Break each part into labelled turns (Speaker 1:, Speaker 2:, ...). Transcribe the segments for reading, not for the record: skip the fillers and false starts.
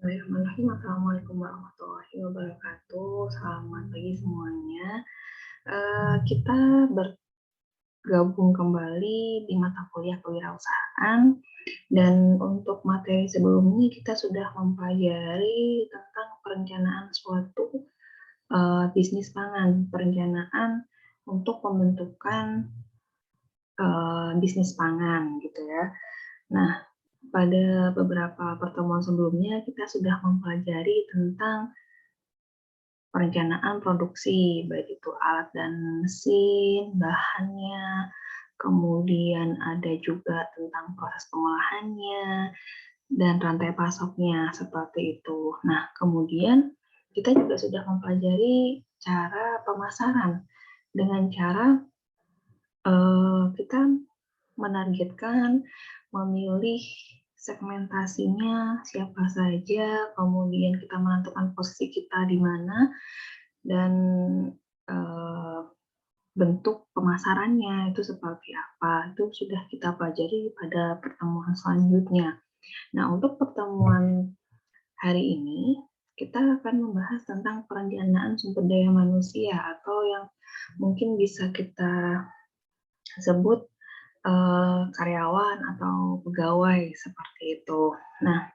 Speaker 1: Bismillahirrahmanirrahim. Assalamualaikum warahmatullahi wabarakatuh. Selamat pagi semuanya. Kita bergabung kembali di mata kuliah kewirausahaan, dan untuk materi sebelumnya kita sudah mempelajari tentang perencanaan suatu bisnis pangan, perencanaan untuk pembentukan bisnis pangan gitu ya. Nah, pada beberapa pertemuan sebelumnya kita sudah mempelajari tentang perencanaan produksi, baik itu alat dan mesin, bahannya, kemudian ada juga tentang proses pengolahannya, dan rantai pasoknya, seperti itu. Nah, kemudian kita juga sudah mempelajari cara pemasaran dengan cara kita menargetkan, memilih segmentasinya siapa saja, kemudian kita menentukan posisi kita di mana, dan bentuk pemasarannya itu seperti apa, itu sudah kita pelajari pada pertemuan selanjutnya. Nah, untuk pertemuan hari ini, kita akan membahas tentang perencanaan sumber daya manusia, atau yang mungkin bisa kita sebut karyawan atau pegawai, seperti itu. Nah,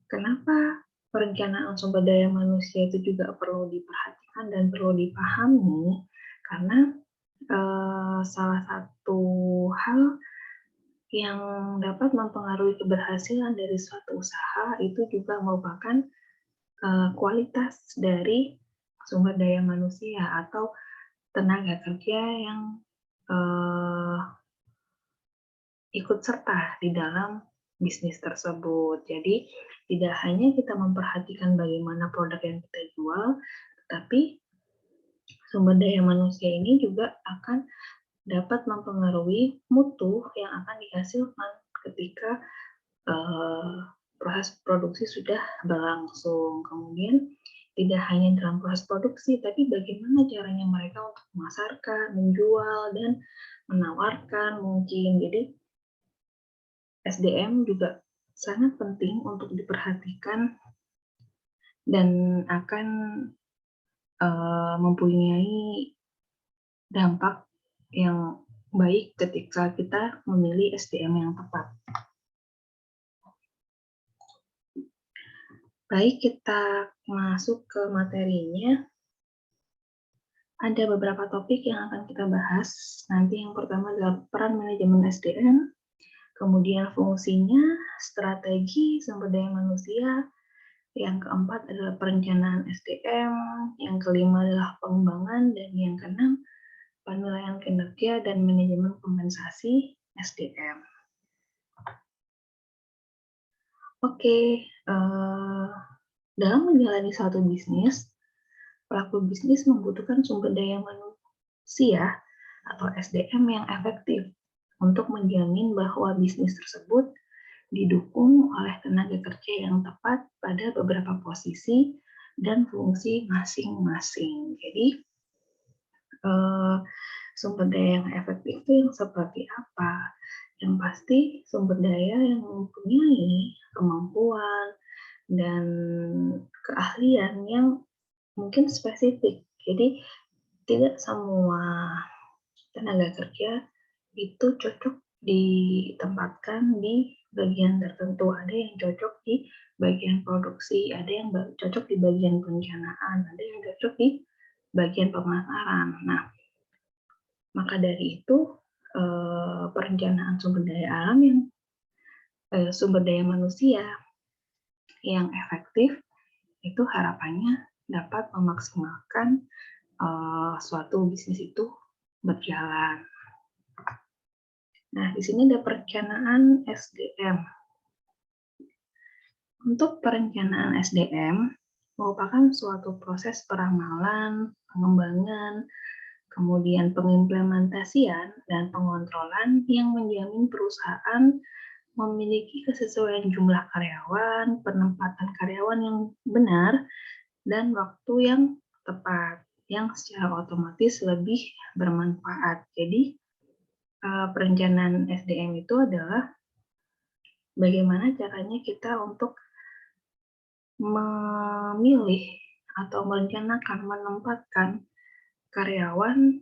Speaker 1: kenapa perencanaan sumber daya manusia itu juga perlu diperhatikan dan perlu dipahami? Karena salah satu hal yang dapat mempengaruhi keberhasilan dari suatu usaha itu juga merupakan kualitas dari sumber daya manusia atau tenaga kerja yang ikut serta di dalam bisnis tersebut. Jadi tidak hanya kita memperhatikan bagaimana produk yang kita jual, tetapi sumber daya manusia ini juga akan dapat mempengaruhi mutu yang akan dihasilkan ketika proses produksi sudah berlangsung. Kemudian tidak hanya dalam proses produksi, tapi bagaimana caranya mereka untuk memasarkan, menjual, dan menawarkan mungkin. Jadi SDM juga sangat penting untuk diperhatikan dan akan mempunyai dampak yang baik ketika kita memilih SDM yang tepat. Baik, kita masuk ke materinya. Ada beberapa topik yang akan kita bahas. Nanti yang pertama adalah peran manajemen SDM, kemudian fungsinya, strategi sumber daya manusia, yang keempat adalah perencanaan SDM, yang kelima adalah pengembangan, dan yang keenam penilaian kinerja dan manajemen kompensasi SDM. Oke, dalam menjalani suatu bisnis, pelaku bisnis membutuhkan sumber daya manusia atau SDM yang efektif untuk menjamin bahwa bisnis tersebut didukung oleh tenaga kerja yang tepat pada beberapa posisi dan fungsi masing-masing. Jadi, sumber daya yang efektif itu yang seperti apa? Yang pasti sumber daya yang mempunyai kemampuan dan keahlian yang mungkin spesifik. Jadi tidak semua tenaga kerja itu cocok ditempatkan di bagian tertentu. Ada yang cocok di bagian produksi, ada yang cocok di bagian perencanaan, ada yang cocok di bagian pemasaran. Nah, maka dari itu perencanaan sumber daya alam yang sumber daya manusia yang efektif itu harapannya dapat memaksimalkan suatu bisnis itu berjalan. Nah, di sini ada perencanaan SDM. Untuk perencanaan SDM merupakan suatu proses peramalan, pengembangan, kemudian pengimplementasian dan pengontrolan yang menjamin perusahaan memiliki kesesuaian jumlah karyawan, penempatan karyawan yang benar, dan waktu yang tepat, yang secara otomatis lebih bermanfaat. Jadi, perencanaan SDM itu adalah bagaimana caranya kita untuk memilih atau merencanakan menempatkan karyawan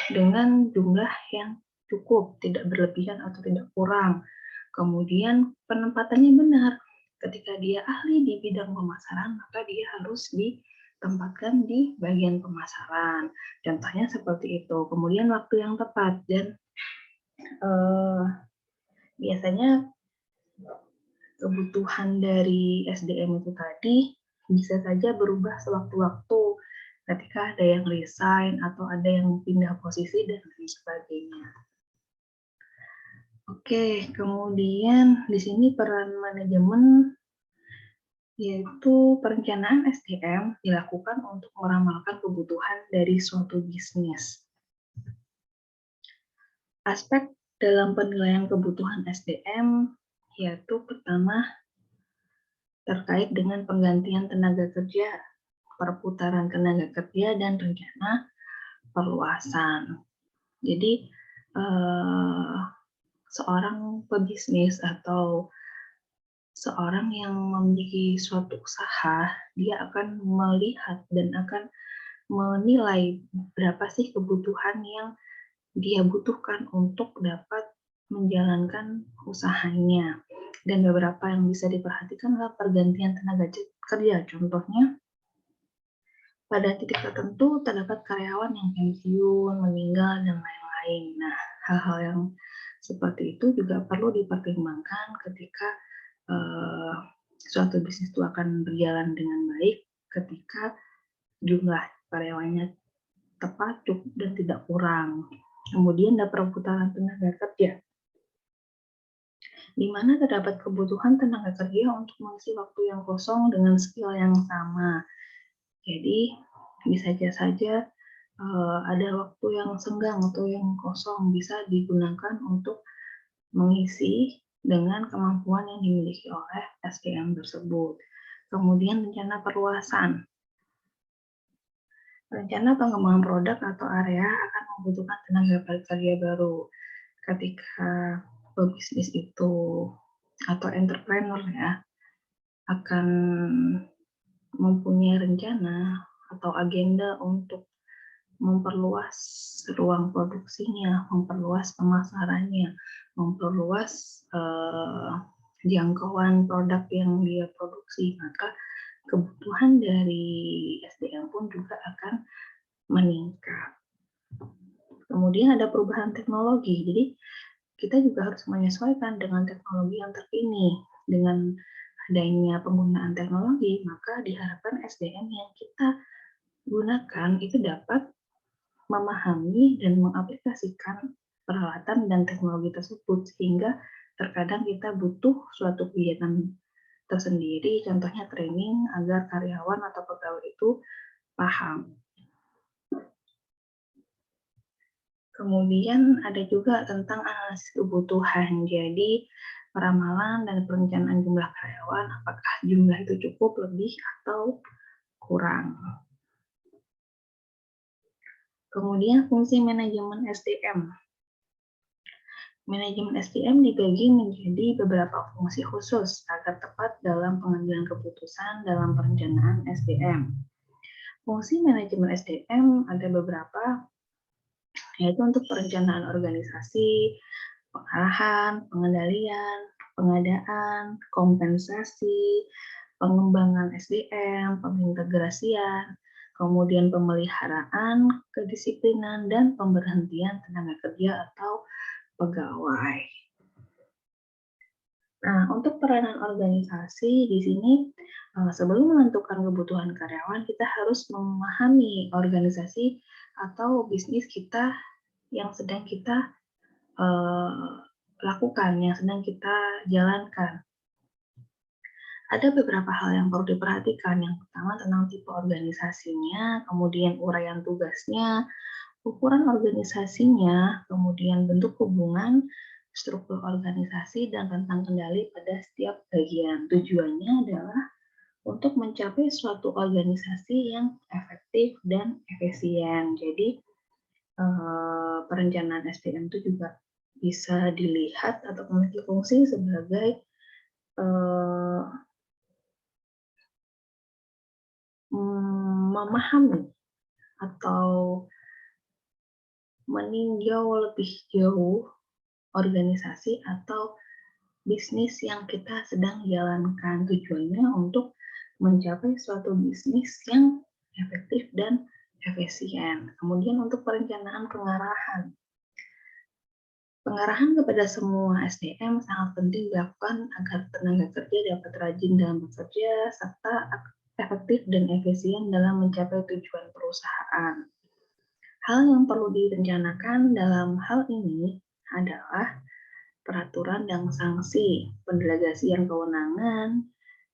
Speaker 1: dengan jumlah yang cukup, tidak berlebihan atau tidak kurang. Kemudian penempatannya benar. Ketika dia ahli di bidang pemasaran, maka dia harus ditempatkan di bagian pemasaran. Contohnya seperti itu. Kemudian waktu yang tepat dan biasanya kebutuhan dari SDM itu tadi bisa saja berubah sewaktu-waktu ketika ada yang resign atau ada yang pindah posisi dan lain sebagainya. Oke, kemudian di sini peran manajemen yaitu perencanaan SDM dilakukan untuk meramalkan kebutuhan dari suatu bisnis. Aspek dalam penilaian kebutuhan SDM yaitu pertama terkait dengan penggantian tenaga kerja, perputaran tenaga kerja, dan rencana perluasan. Jadi, seorang pebisnis atau seorang yang memiliki suatu usaha, dia akan melihat dan akan menilai berapa sih kebutuhan yang dia butuhkan untuk dapat menjalankan usahanya. Dan beberapa yang bisa diperhatikan adalah pergantian tenaga kerja. Contohnya, pada titik tertentu terdapat karyawan yang pensiun, meninggal, dan lain-lain. Nah, hal-hal yang seperti itu juga perlu dipertimbangkan ketika suatu bisnis itu akan berjalan dengan baik ketika jumlah karyawannya tepat, cukup, dan tidak kurang. Kemudian ada perputaran tenaga kerja, di mana terdapat kebutuhan tenaga kerja untuk mengisi waktu yang kosong dengan skill yang sama. Jadi, bisa saja ada waktu yang senggang atau yang kosong bisa digunakan untuk mengisi dengan kemampuan yang dimiliki oleh SDM tersebut. Kemudian rencana perluasan. Rencana pengembangan produk atau area akan membutuhkan tenaga kerja baru. Ketika pebisnis itu atau entrepreneur ya akan mempunyai rencana atau agenda untuk memperluas ruang produksinya, memperluas pemasarannya, memperluas jangkauan produk yang dia produksi, maka kebutuhan dari SDM pun juga akan meningkat. Kemudian ada perubahan teknologi, jadi kita juga harus menyesuaikan dengan teknologi yang terkini. Dengan adanya penggunaan teknologi, maka diharapkan SDM yang kita gunakan itu dapat memahami dan mengaplikasikan peralatan dan teknologi tersebut, sehingga terkadang kita butuh suatu kegiatan tersendiri, contohnya training agar karyawan atau pegawai itu paham. Kemudian ada juga tentang analisis kebutuhan. Jadi peramalan dan perencanaan jumlah karyawan, apakah jumlah itu cukup, lebih, atau kurang. Kemudian fungsi manajemen SDM. Manajemen SDM dibagi menjadi beberapa fungsi khusus agar tepat dalam pengambilan keputusan dalam perencanaan SDM. Fungsi manajemen SDM ada beberapa, yaitu untuk perencanaan organisasi, pengarahan, pengendalian, pengadaan, kompensasi, pengembangan SDM, pengintegrasian, kemudian pemeliharaan, kedisiplinan, dan pemberhentian tenaga kerja atau pegawai. Nah, untuk peranan organisasi di sini, sebelum menentukan kebutuhan karyawan, kita harus memahami organisasi atau bisnis kita yang sedang kita lakukan, yang sedang kita jalankan. Ada beberapa hal yang perlu diperhatikan. Yang pertama tentang tipe organisasinya, kemudian uraian tugasnya, ukuran organisasinya, kemudian bentuk hubungan, struktur organisasi, dan tentang kendali pada setiap bagian. Tujuannya adalah untuk mencapai suatu organisasi yang efektif dan efisien. Jadi, perencanaan SDM itu juga bisa dilihat atau memiliki fungsi sebagai memahami atau meninjau lebih jauh organisasi atau bisnis yang kita sedang jalankan. Tujuannya untuk mencapai suatu bisnis yang efektif dan efisien. Kemudian untuk perencanaan pengarahan. Pengarahan kepada semua SDM sangat penting dilakukan agar tenaga kerja dapat rajin dalam bekerja serta efektif dan efisien dalam mencapai tujuan perusahaan. Hal yang perlu direncanakan dalam hal ini adalah peraturan dan sanksi, pendelegasian kewenangan,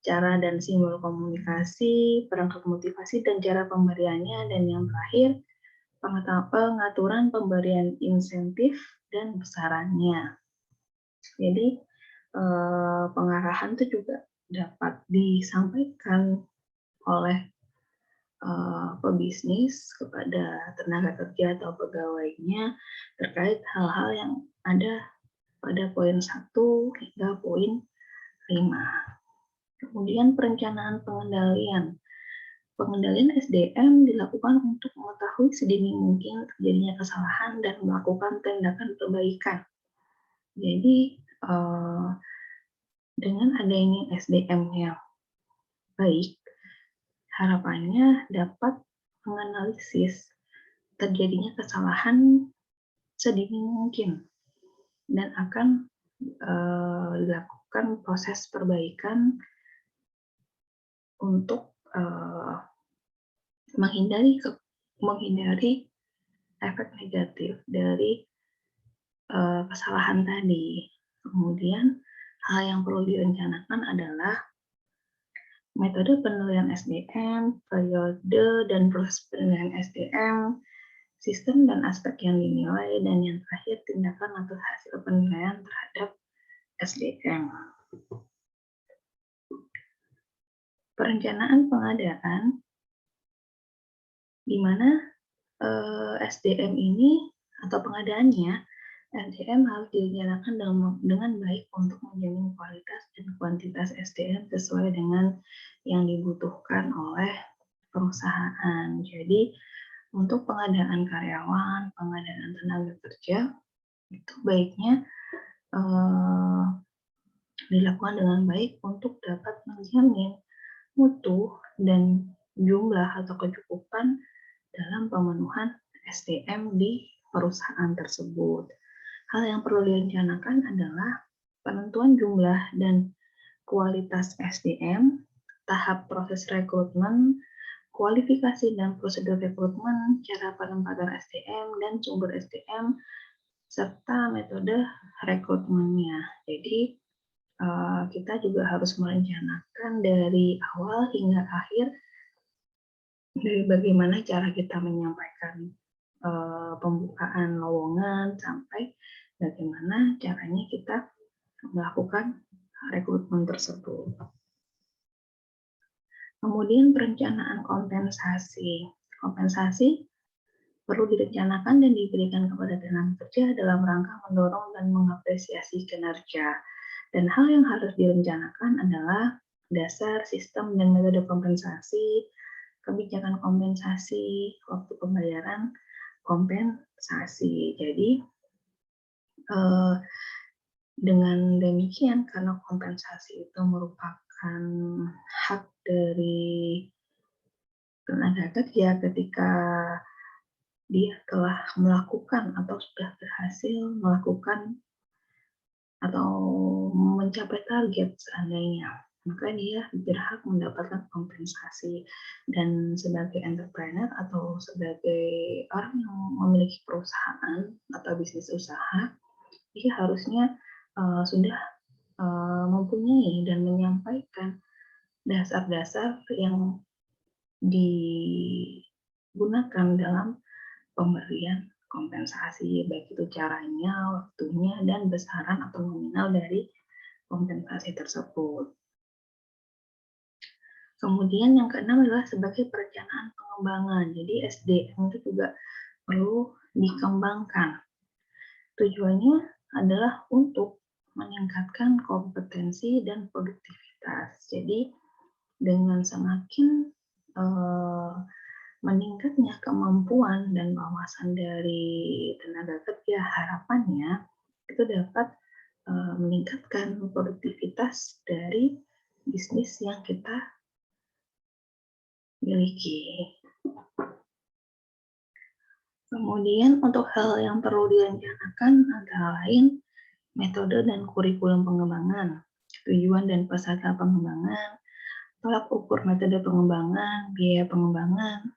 Speaker 1: cara dan simbol komunikasi, perangkat motivasi dan cara pemberiannya, dan yang terakhir pengaturan pemberian insentif dan besarannya. Jadi pengarahan itu juga dapat disampaikan oleh pebisnis kepada tenaga kerja atau pegawainya terkait hal-hal yang ada pada poin 1 hingga poin 5. Kemudian perencanaan pengendalian. Pengendalian SDM dilakukan untuk mengetahui sedini mungkin terjadinya kesalahan dan melakukan tindakan perbaikan. Jadi dengan adanya SDM yang baik, harapannya dapat menganalisis terjadinya kesalahan sedini mungkin dan akan dilakukan proses perbaikan untuk menghindari efek negatif dari kesalahan tadi. Kemudian hal yang perlu direncanakan adalah metode penilaian SDM, periode dan proses penilaian SDM, sistem dan aspek yang dinilai, dan yang terakhir tindakan atau hasil penilaian terhadap SDM. Perencanaan pengadaan di mana SDM ini atau pengadaannya, SDM harus direncanakan dengan baik untuk menjamin kualitas dan kuantitas SDM sesuai dengan yang dibutuhkan oleh perusahaan. Jadi untuk pengadaan karyawan, pengadaan tenaga kerja, itu baiknya dilakukan dengan baik untuk dapat menjamin mutu dan jumlah atau kecukupan dalam pemenuhan SDM di perusahaan tersebut. Hal yang perlu direncanakan adalah penentuan jumlah dan kualitas SDM, tahap proses rekrutmen, kualifikasi dan prosedur rekrutmen, cara penempatan SDM dan sumber SDM, serta metode rekrutmennya. Jadi kita juga harus merencanakan dari awal hingga akhir dari bagaimana cara kita menyampaikan pembukaan lowongan sampai bagaimana caranya kita melakukan rekrutmen tersebut. Kemudian perencanaan kompensasi. Kompensasi perlu direncanakan dan diberikan kepada tenaga kerja dalam rangka mendorong dan mengapresiasi kinerja. Dan hal yang harus direncanakan adalah dasar, sistem, dan metode kompensasi, kebijakan kompensasi, waktu pembayaran kompensasi. Jadi dengan demikian, karena kompensasi itu merupakan hak dari tenaga kerja ketika dia telah melakukan atau sudah berhasil melakukan atau mencapai target seandainya, maka dia berhak mendapatkan kompensasi. Dan sebagai entrepreneur atau sebagai orang yang memiliki perusahaan atau bisnis usaha, dia harusnya sudah mempunyai dan menyampaikan dasar-dasar yang digunakan dalam pemberian kompensasi, baik itu caranya, waktunya, dan besaran atau nominal dari kompensasi tersebut. Kemudian yang keenam adalah sebagai perencanaan pengembangan. Jadi SDM itu juga perlu dikembangkan. Tujuannya adalah untuk meningkatkan kompetensi dan produktivitas. Jadi dengan semakin meningkatnya kemampuan dan wawasan dari tenaga kerja, harapannya itu dapat meningkatkan produktivitas dari bisnis yang kita miliki. Kemudian untuk hal yang perlu direncanakan antara lain metode dan kurikulum pengembangan, tujuan dan peserta pengembangan, tolak ukur metode pengembangan, biaya pengembangan.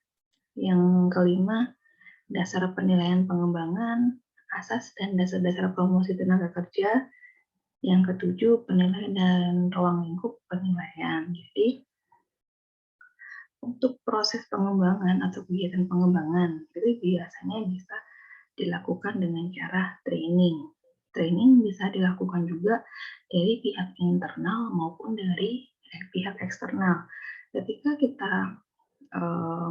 Speaker 1: Yang kelima, dasar penilaian pengembangan, asas dan dasar-dasar promosi tenaga kerja. Yang ketujuh, penilaian dan ruang lingkup penilaian. Jadi, untuk proses pengembangan atau kegiatan pengembangan, itu biasanya bisa dilakukan dengan cara training. Training bisa dilakukan juga dari pihak internal maupun dari pihak eksternal. Ketika kita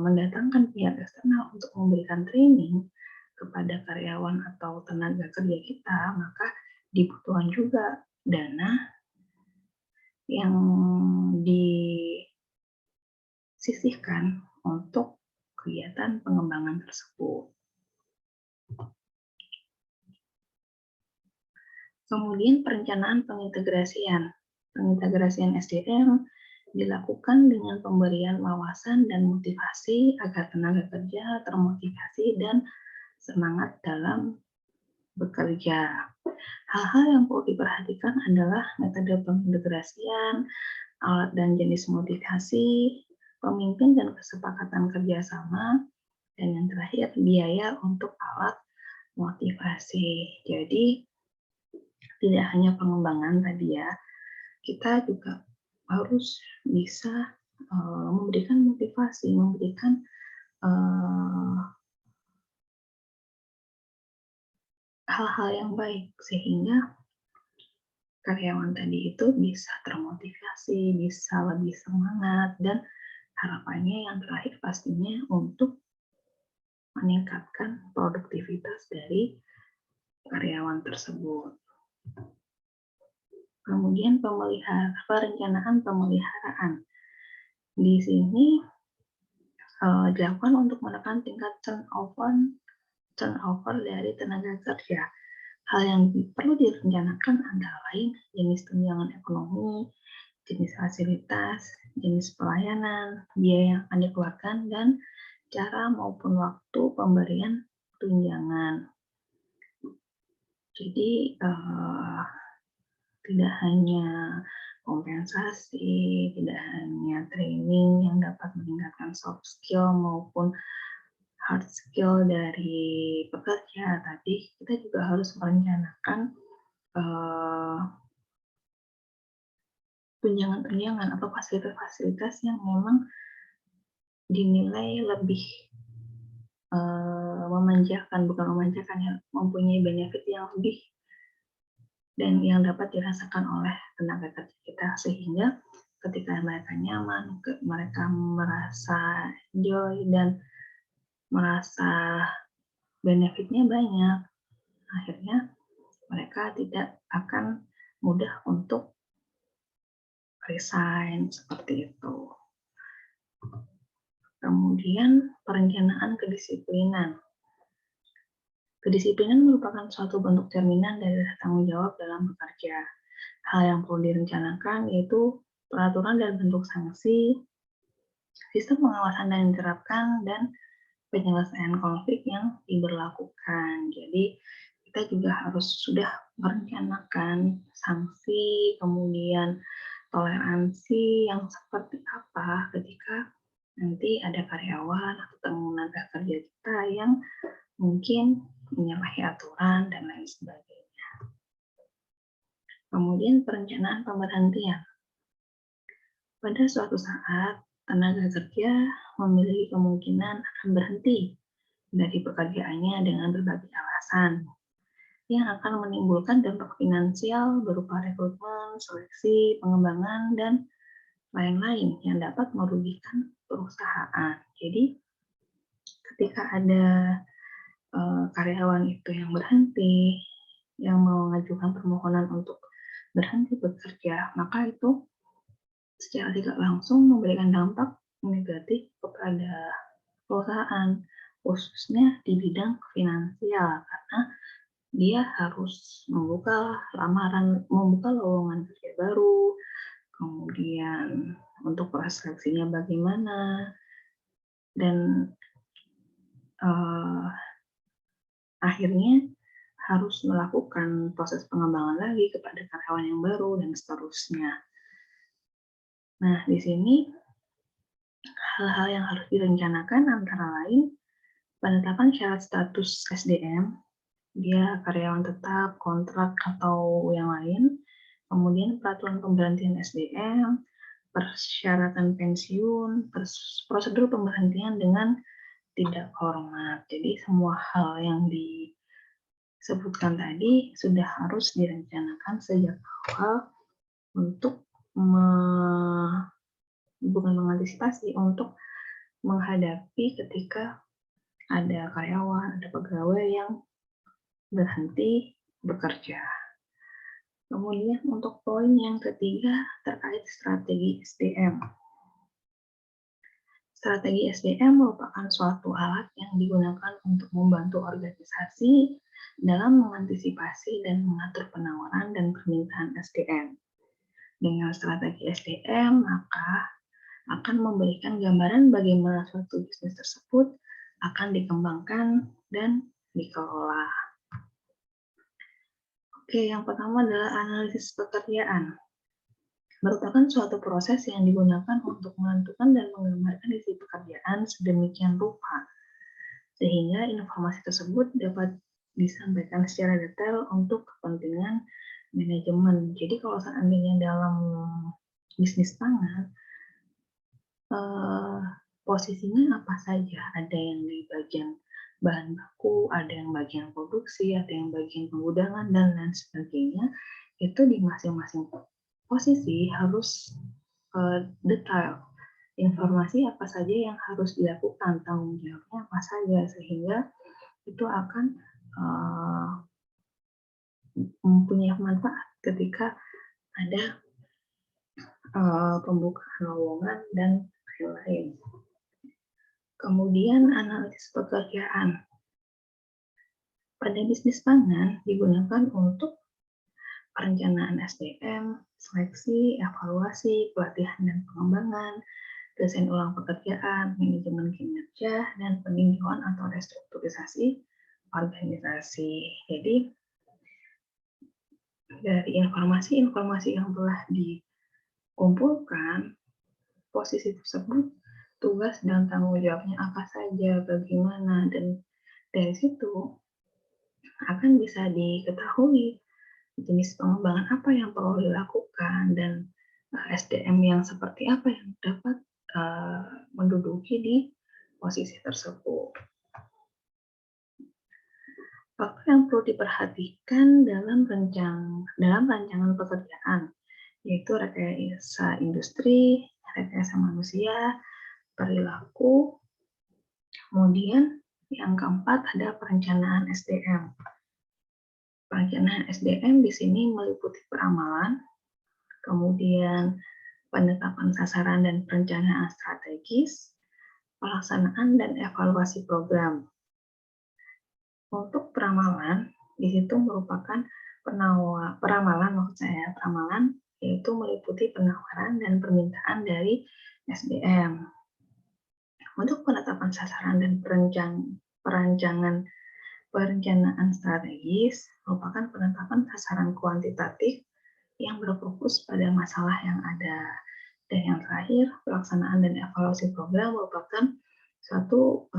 Speaker 1: mendatangkan pihak eksternal untuk memberikan training kepada karyawan atau tenaga kerja kita, maka dibutuhkan juga dana yang disisihkan untuk kegiatan pengembangan tersebut. Kemudian perencanaan pengintegrasian. Pengintegrasian SDM dilakukan dengan pemberian wawasan dan motivasi agar tenaga kerja termotivasi dan semangat dalam bekerja. Hal-hal yang perlu diperhatikan adalah metode pengintegrasian, alat dan jenis motivasi, pemimpin dan kesepakatan kerjasama, dan yang terakhir biaya untuk alat motivasi. Jadi tidak hanya pengembangan tadi ya, kita juga harus bisa memberikan motivasi, memberikan hal-hal yang baik sehingga karyawan tadi itu bisa termotivasi, bisa lebih semangat, dan harapannya yang terakhir pastinya untuk meningkatkan produktivitas dari karyawan tersebut. Kemudian perencanaan pemeliharaan. Di sini dilakukan untuk menekan tingkat turnover dari tenaga kerja. Hal yang perlu direncanakan antara lain jenis tunjangan ekonomi, jenis fasilitas, jenis pelayanan, biaya yang akan dikeluarkan, dan cara maupun waktu pemberian tunjangan. Jadi tidak hanya kompensasi, tidak hanya training yang dapat meningkatkan soft skill maupun hard skill dari pekerja, tapi kita juga harus merencanakan tunjangan-tunjangan atau fasilitas-fasilitas yang memang dinilai lebih bukan memanjakan ya, mempunyai benefit yang lebih dan yang dapat dirasakan oleh tenaga kerja kita, sehingga ketika mereka nyaman, mereka merasa joy dan merasa benefitnya banyak, akhirnya mereka tidak akan mudah untuk resign seperti itu. Kemudian perencanaan kedisiplinan. Kedisiplinan merupakan suatu bentuk cerminan dari rasa tanggung jawab dalam bekerja. Hal yang perlu direncanakan yaitu peraturan dan bentuk sanksi, sistem pengawasan yang diterapkan, dan penyelesaian konflik yang diberlakukan. Jadi kita juga harus sudah merencanakan sanksi, kemudian toleransi yang seperti apa ketika nanti ada karyawan atau tenaga kerja kita yang mungkin menyalahi aturan dan lain sebagainya. Kemudian perencanaan pemberhentian. Pada suatu saat, tenaga kerja memiliki kemungkinan akan berhenti dari pekerjaannya dengan berbagai alasan yang akan menimbulkan dampak finansial berupa rekrutmen, seleksi, pengembangan, dan lain-lain yang dapat merugikan perusahaan. Jadi, ketika ada karyawan itu yang berhenti, yang mengajukan permohonan untuk berhenti bekerja, maka itu secara tidak langsung memberikan dampak negatif kepada perusahaan, khususnya di bidang finansial, karena dia harus membuka lowongan kerja baru, kemudian untuk proses seleksinya bagaimana, dan akhirnya harus melakukan proses pengembangan lagi kepada karyawan yang baru dan seterusnya. Nah, di sini hal-hal yang harus direncanakan antara lain penetapan syarat status SDM, dia karyawan tetap, kontrak, atau yang lain, kemudian peraturan pemberhentian SDM, persyaratan pensiun, prosedur pemberhentian dengan tidak hormat. Jadi semua hal yang disebutkan tadi sudah harus direncanakan sejak awal untuk bukan mengantisipasi, untuk menghadapi ketika ada karyawan, ada pegawai yang berhenti bekerja. Kemudian untuk poin yang ketiga terkait strategi SDM. Strategi SDM merupakan suatu alat yang digunakan untuk membantu organisasi dalam mengantisipasi dan mengatur penawaran dan permintaan SDM. Dengan strategi SDM, maka akan memberikan gambaran bagaimana suatu bisnis tersebut akan dikembangkan dan dikelola. Oke, yang pertama adalah analisis pekerjaan. Merupakan suatu proses yang digunakan untuk menentukan dan menggambarkan isi pekerjaan sedemikian rupa, sehingga informasi tersebut dapat disampaikan secara detail untuk kepentingan manajemen. Jadi kalau seandainya dalam bisnis pangan, posisinya apa saja? Ada yang di bagian bahan baku, ada yang bagian produksi, ada yang bagian penggudangan, dan lain sebagainya. Itu di masing-masing posisi harus detail. Informasi apa saja yang harus dilakukan, tanggung jawabnya apa saja, sehingga itu akan mempunyai manfaat ketika ada pembukaan lowongan dan lain-lain. Kemudian analisis pekerjaan. Pada bisnis pangan digunakan untuk perencanaan SDM, seleksi, evaluasi, pelatihan dan pengembangan, desain ulang pekerjaan, manajemen kinerja, dan peninjauan atau restrukturisasi organisasi. Jadi dari informasi-informasi yang telah dikumpulkan, posisi tersebut, tugas dan tanggung jawabnya apa saja, bagaimana, dan dari situ akan bisa diketahui jenis pengembangan apa yang perlu dilakukan dan SDM yang seperti apa yang dapat menduduki di posisi tersebut. Faktor yang perlu diperhatikan dalam rancangan pekerjaan yaitu rekayasa industri, rekayasa manusia, perilaku, kemudian yang keempat ada perencanaan SDM. Perencanaan SDM di sini meliputi peramalan, kemudian penetapan sasaran dan perencanaan strategis, pelaksanaan dan evaluasi program. Untuk peramalan, di situ merupakan peramalan yaitu meliputi penawaran dan permintaan dari SDM. Untuk penetapan sasaran dan perencanaan strategis merupakan penetapan sasaran kuantitatif yang berfokus pada masalah yang ada. Dan yang terakhir, pelaksanaan dan evaluasi program merupakan suatu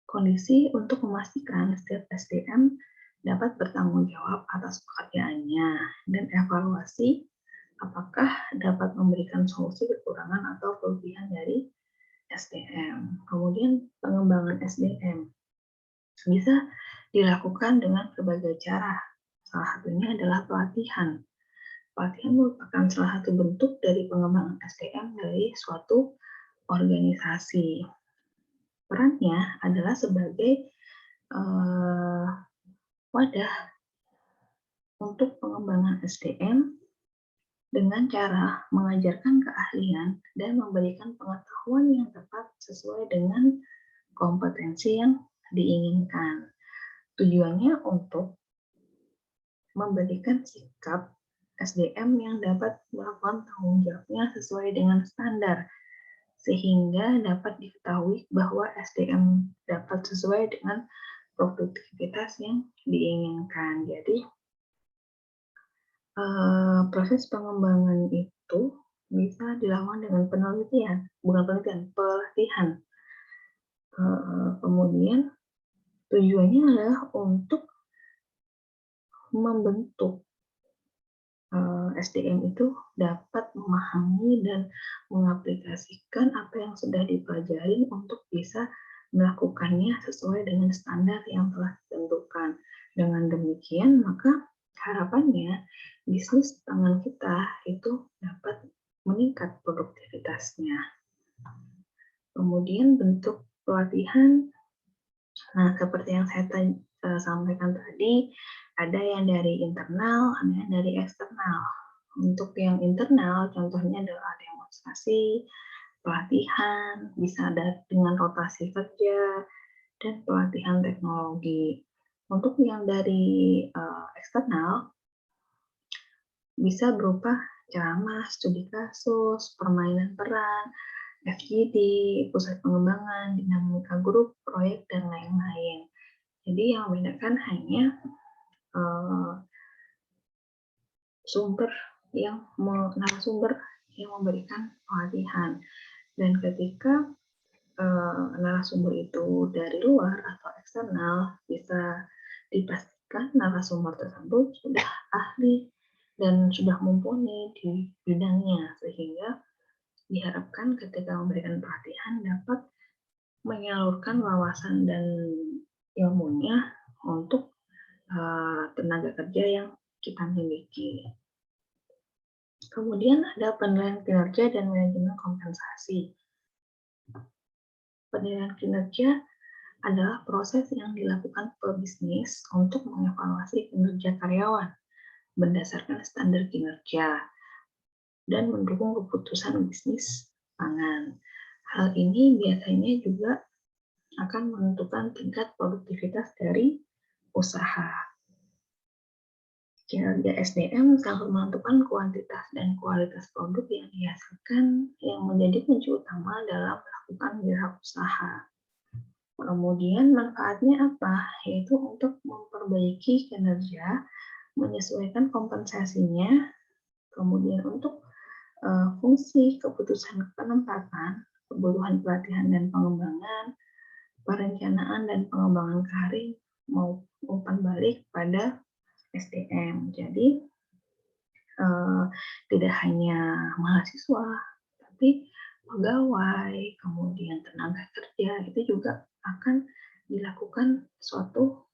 Speaker 1: kondisi untuk memastikan setiap SDM dapat bertanggung jawab atas pekerjaannya dan evaluasi apakah dapat memberikan solusi kekurangan atau kelebihan dari SDM. Kemudian pengembangan SDM bisa dilakukan dengan berbagai cara. Salah satunya adalah pelatihan. Pelatihan merupakan salah satu bentuk dari pengembangan SDM dari suatu organisasi. Perannya adalah sebagai wadah untuk pengembangan SDM dengan cara mengajarkan keahlian dan memberikan pengetahuan yang tepat sesuai dengan kompetensi yang diinginkan. Tujuannya untuk memberikan sikap SDM yang dapat melakukan tanggung jawabnya sesuai dengan standar, sehingga dapat diketahui bahwa SDM dapat sesuai dengan produktivitas yang diinginkan. Jadi, proses pengembangan itu bisa dilakukan dengan penelitian, bukan penelitian, pelatihan. Kemudian tujuannya adalah untuk membentuk SDM itu dapat memahami dan mengaplikasikan apa yang sudah dipelajari untuk bisa melakukannya sesuai dengan standar yang telah ditentukan. Dengan demikian, maka harapannya bisnis pangan kita itu dapat meningkat produktivitasnya. Kemudian bentuk pelatihan, nah seperti yang saya sampaikan tadi, ada yang dari internal, ada yang dari eksternal. Untuk yang internal, contohnya adalah demonstrasi, pelatihan, bisa ada dengan rotasi kerja, dan pelatihan teknologi. Untuk yang dari eksternal, bisa berupa ceramah, studi kasus, permainan peran, FGD, pusat pengembangan, dinamika grup, proyek, dan lain-lain. Jadi yang membedakan hanya sumber yang narasumber yang memberikan pelatihan, dan ketika narasumber itu dari luar atau eksternal, bisa dipastikan narasumber tersebut sudah ahli dan sudah mumpuni di bidangnya, sehingga diharapkan ketika memberikan pelatihan dapat menyalurkan wawasan dan ilmunya untuk tenaga kerja yang kita miliki. Kemudian ada penilaian kinerja dan manajemen kompensasi. Penilaian kinerja adalah proses yang dilakukan pebisnis untuk mengevaluasi kinerja karyawan berdasarkan standar kinerja dan mendukung keputusan bisnis pangan. Hal ini biasanya juga akan menentukan tingkat produktivitas dari usaha. Kinerja SDM sangat menentukan kuantitas dan kualitas produk yang dihasilkan, yang menjadi kunci utama dalam melakukan wirausaha. Kemudian manfaatnya apa? Yaitu untuk memperbaiki kinerja, menyesuaikan kompensasinya, kemudian untuk fungsi keputusan penempatan, kebutuhan pelatihan dan pengembangan, perencanaan dan pengembangan karir, mau umpan balik pada SDM. Jadi tidak hanya mahasiswa, tapi pegawai, kemudian tenaga kerja itu juga akan dilakukan suatu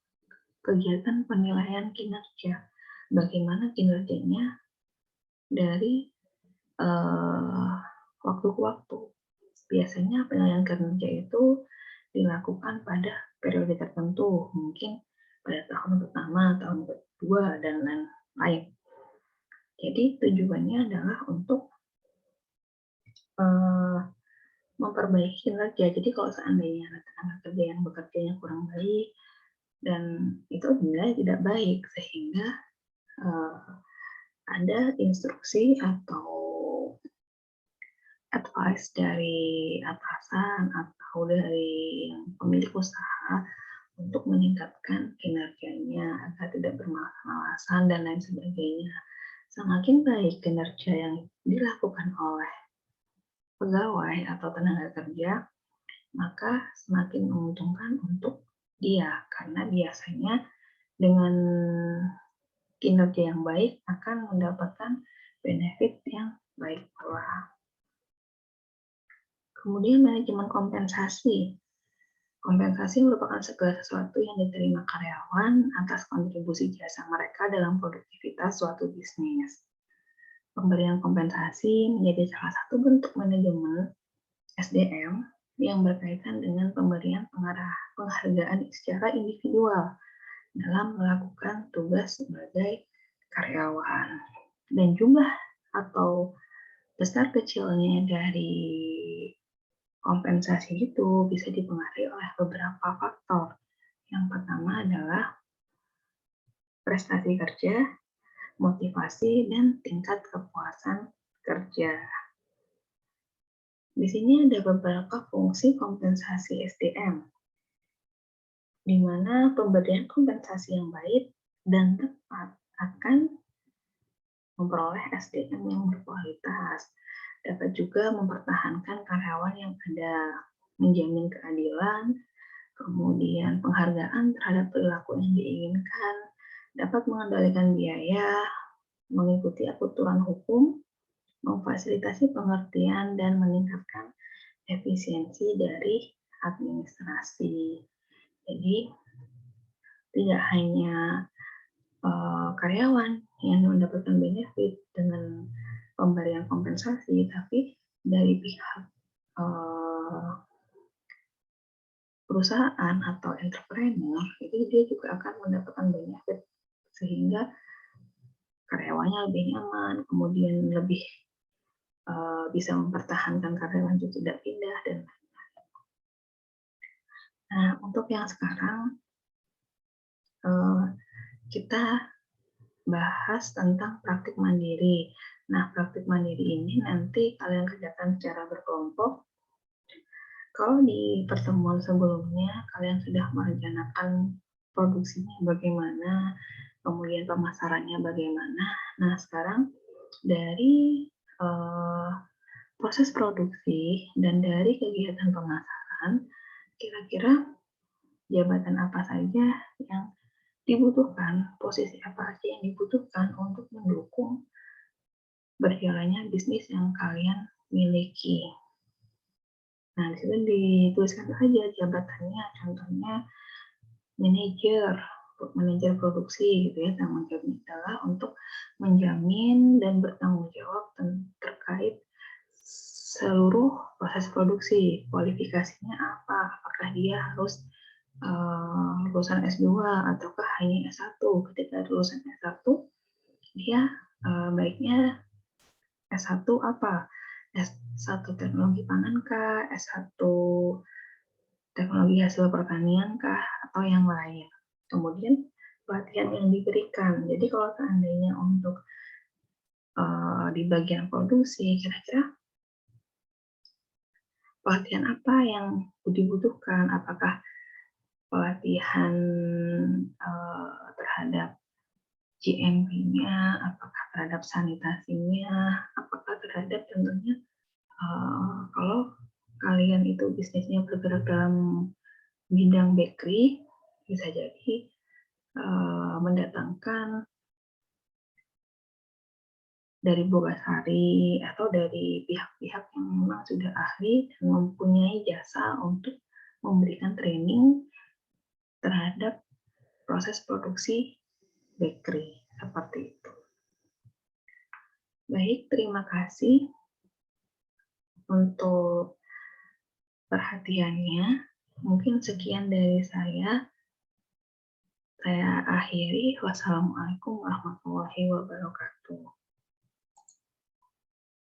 Speaker 1: kegiatan penilaian kinerja. Bagaimana kinerjanya dari waktu ke waktu. Biasanya penilaian kinerja itu dilakukan pada periode tertentu, mungkin pada tahun pertama, tahun kedua, dan lain-lain. Jadi tujuannya adalah untuk memperbaiki kinerja. Jadi kalau seandainya ada tenaga kerja yang bekerjanya kurang baik dan itu dinilai tidak baik, sehingga ada instruksi atau advice dari atasan atau dari pemilik usaha untuk meningkatkan kinerjanya agar tidak bermalas-malasan dan lain sebagainya. Semakin baik kinerja yang dilakukan oleh pegawai atau tenaga kerja, maka semakin menguntungkan untuk dia, karena biasanya dengan kinerja yang baik akan mendapatkan benefit yang baik pula. Kemudian manajemen kompensasi. Kompensasi merupakan segala sesuatu yang diterima karyawan atas kontribusi jasa mereka dalam produktivitas suatu bisnis. Pemberian kompensasi menjadi salah satu bentuk manajemen SDM yang berkaitan dengan pemberian penghargaan secara individual dalam melakukan tugas sebagai karyawan. Dan jumlah atau besar kecilnya dari kompensasi itu bisa dipengaruhi oleh beberapa faktor. Yang pertama adalah prestasi kerja, motivasi, dan tingkat kepuasan kerja. Di sini ada beberapa fungsi kompensasi SDM, di mana pemberian kompensasi yang baik dan tepat akan memperoleh SDM yang berkualitas, dapat juga mempertahankan karyawan yang ada, menjamin keadilan, kemudian penghargaan terhadap perilaku yang diinginkan, dapat mengendalikan biaya, mengikuti aturan hukum, memfasilitasi pengertian, dan meningkatkan efisiensi dari administrasi. Jadi, tidak hanya karyawan yang mendapatkan benefit dengan pemberian kompensasi, tapi dari pihak perusahaan atau entrepreneur itu dia juga akan mendapatkan benefit sehingga karyawannya lebih nyaman, kemudian lebih bisa mempertahankan karyawan itu tidak pindah dan lain-lain. Nah, untuk yang sekarang kita bahas tentang praktik mandiri. Nah, praktik mandiri ini nanti kalian kerjakan secara berkelompok. Kalau di pertemuan sebelumnya kalian sudah merencanakan produksinya bagaimana, kemudian pemasarannya bagaimana. Nah, sekarang dari proses produksi dan dari kegiatan pemasaran, kira-kira jabatan apa saja yang dibutuhkan, posisi apa saja yang dibutuhkan untuk mendukung berjalannya bisnis yang kalian miliki. Nah, di situ dituliskan saja jabatannya, contohnya manajer produksi gitu ya, tanggung jawabnya adalah untuk menjamin dan bertanggung jawab terkait seluruh proses produksi. Kualifikasinya apa? Apakah dia harus lulusan S2 ataukah hanya S1? Ketika lulusan S1, dia baiknya S1 apa? S1 teknologi pangan kah? S1 teknologi hasil pertanian kah? Atau yang lain? Kemudian pelatihan yang diberikan. Jadi kalau seandainya untuk di bagian produksi, kira-kira pelatihan apa yang dibutuhkan? Apakah pelatihan terhadap GMP-nya, apakah terhadap sanitasinya, apakah terhadap tentunya kalau kalian itu bisnisnya bergerak dalam bidang bakery, bisa jadi mendatangkan dari Bogasari atau dari pihak-pihak yang memang sudah ahli dan mempunyai jasa untuk memberikan training terhadap proses produksi bakery, seperti itu. Baik, terima kasih untuk perhatiannya. Mungkin sekian dari saya. Saya akhiri. Wassalamualaikum warahmatullahi wabarakatuh.